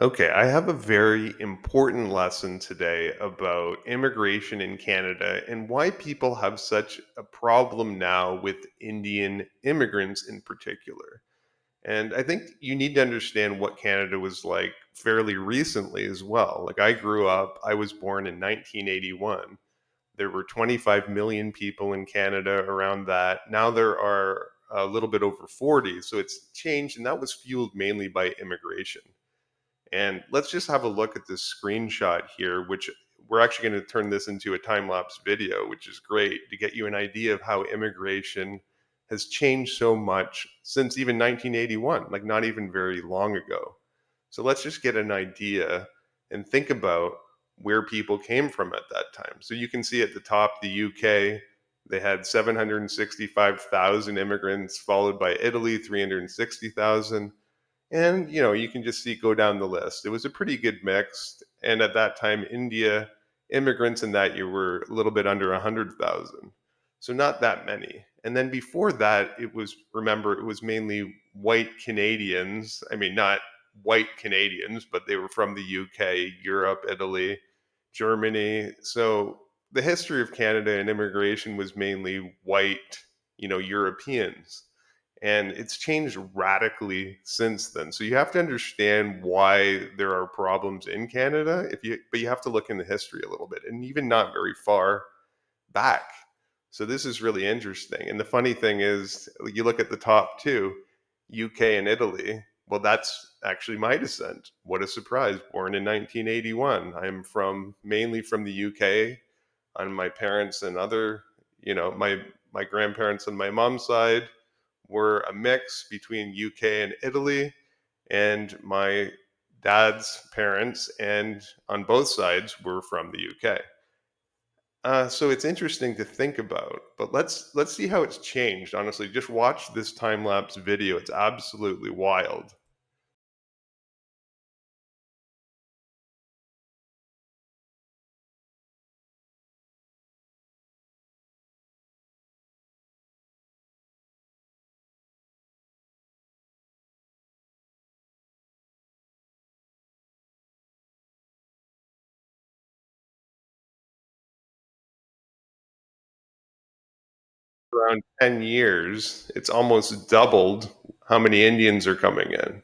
Okay, I have a very important lesson today about immigration in Canada and why people have such a problem now with Indian immigrants in particular. And I think you need to understand what Canada was like fairly recently as well. Like I was born in 1981. There were 25 million people in Canada around that. Now there are a little bit over 40. So it's changed, and that was fueled mainly by immigration. And let's just have a look at this screenshot here, which we're actually going to turn this into a time lapse video, which is great to get you an idea of how immigration has changed so much since even 1981, like not even very long ago. So let's just get an idea and think about where people came from at that time. So you can see at the top the UK, they had 765,000 immigrants, followed by Italy, 360,000. And you can just see go down the list. It was a pretty good mix. And at that time, India immigrants in that year were a little bit under 100,000. So not that many. And then before that, it was mainly white Canadians. I mean, not white Canadians, but they were from the UK, Europe, Italy, Germany. So the history of Canada and immigration was mainly white, Europeans, and it's changed radically since then. So you have to understand why there are problems in Canada, but you have to look in the history a little bit, and even not very far back. So this is really interesting. And the funny thing is, you look at the top two, UK and Italy. Well, that's actually my descent. What a surprise! Born in 1981. I'm from mainly from the UK on my parents and other, my grandparents on my mom's side were a mix between UK and Italy, and my dad's parents and on both sides were from the UK. So it's interesting to think about, but let's see how it's changed. Honestly, just watch this time lapse video. It's absolutely wild. Around 10 years, it's almost doubled how many Indians are coming in.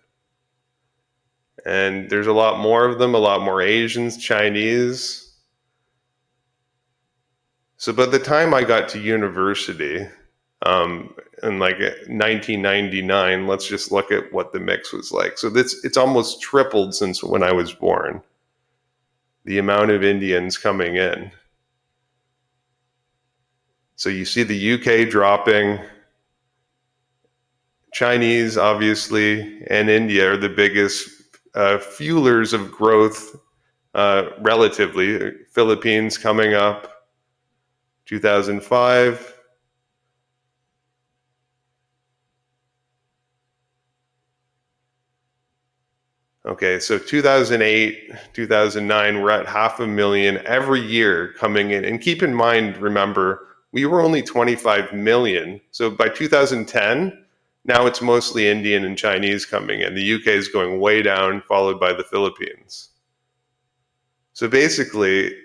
And there's a lot more of them, a lot more Asians, Chinese. So by the time I got to university, in like 1999, let's just look at what the mix was like. So it's almost tripled since when I was born, the amount of Indians coming in. So you see the UK dropping, Chinese, obviously, and India are the biggest fuelers of growth relatively. Philippines coming up, 2005. Okay, so 2008, 2009, we're at half a million every year coming in. And keep in mind, remember, we were only 25 million. So by 2010, now it's mostly Indian and Chinese coming in. The UK is going way down, followed by the Philippines. So basically,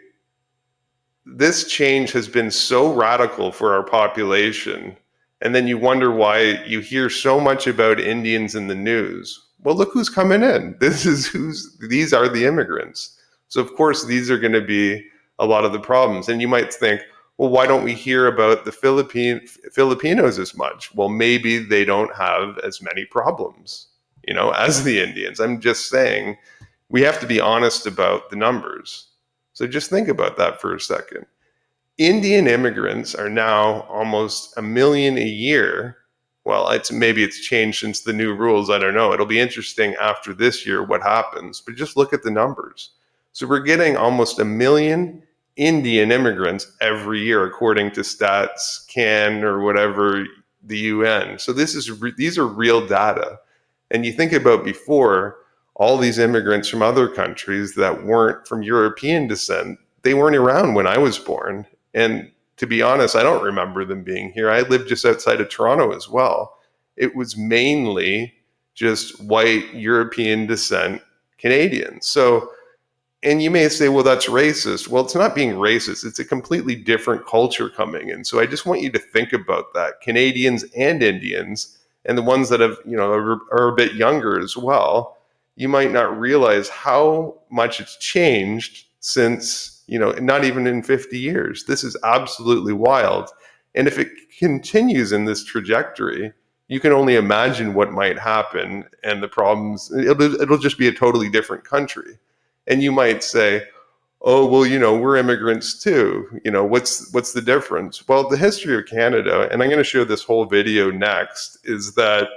this change has been so radical for our population. And then you wonder why you hear so much about Indians in the news. Well, look who's coming in. These are the immigrants. So, of course, these are going to be a lot of the problems. And you might think, well, why don't we hear about the Filipinos as much? Well, maybe they don't have as many problems, as the Indians. I'm just saying we have to be honest about the numbers. So just think about that for a second. Indian immigrants are now almost a million a year. Well, maybe it's changed since the new rules. I don't know. It'll be interesting after this year what happens. But just look at the numbers. So we're getting almost a million Indian immigrants every year, according to Stats Can or whatever, the UN. So these are real data. And you think about before, all these immigrants from other countries that weren't from European descent, they weren't around when I was born. And to be honest, I don't remember them being here. I lived just outside of Toronto as well. It was mainly just white European descent Canadians. So, and you may say, well, that's racist. Well, it's not being racist. It's a completely different culture coming in. So I just want you to think about that. Canadians and Indians, and the ones that have, are a bit younger as well, you might not realize how much it's changed since, not even in 50 years. This is absolutely wild. And if it continues in this trajectory, you can only imagine what might happen and the problems. It'll just be a totally different country. And you might say, oh, well, we're immigrants too. What's the difference? Well, the history of Canada, and I'm going to show this whole video next, is that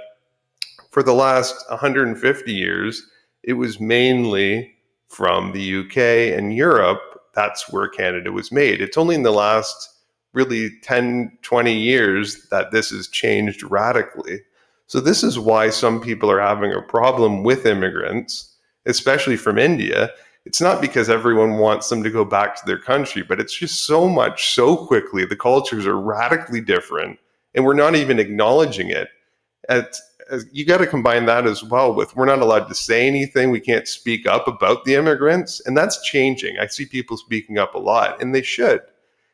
for the last 150 years, it was mainly from the UK and Europe. That's where Canada was made. It's only in the last really 10, 20 years that this has changed radically. So this is why some people are having a problem with immigrants, especially from India. It's not because everyone wants them to go back to their country, but it's just so much so quickly. The cultures are radically different, and we're not even acknowledging it. At, you got to combine that as well with we're not allowed to say anything. We can't speak up about the immigrants, and that's changing. I see people speaking up a lot, and they should.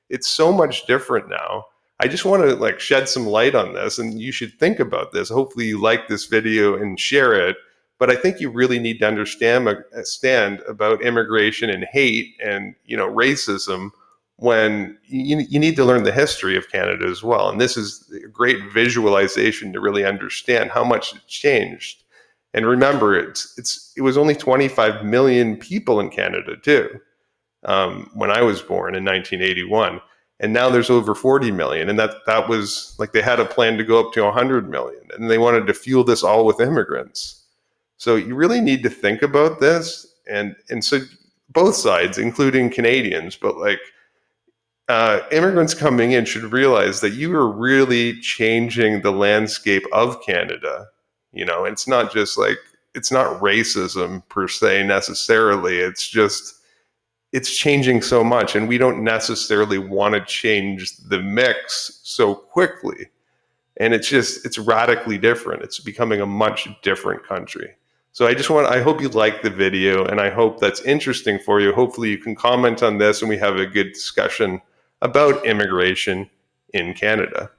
It's so much different now. I just want to shed some light on this, and you should think about this. Hopefully you like this video and share it. But I think you really need to understand about immigration and hate and racism when you need to learn the history of Canada as well. And this is a great visualization to really understand how much it's changed. And remember, it was only 25 million people in Canada too when I was born in 1981, and now there's over 40 million. And that was they had a plan to go up to 100 million, and they wanted to fuel this all with immigrants. So you really need to think about this, and so both sides, including Canadians, but immigrants coming in should realize that you are really changing the landscape of Canada. It's not just it's not racism per se necessarily. It's changing so much, and we don't necessarily want to change the mix so quickly. And it's radically different. It's becoming a much different country. So I hope you like the video, and I hope that's interesting for you. Hopefully you can comment on this and we have a good discussion about immigration in Canada.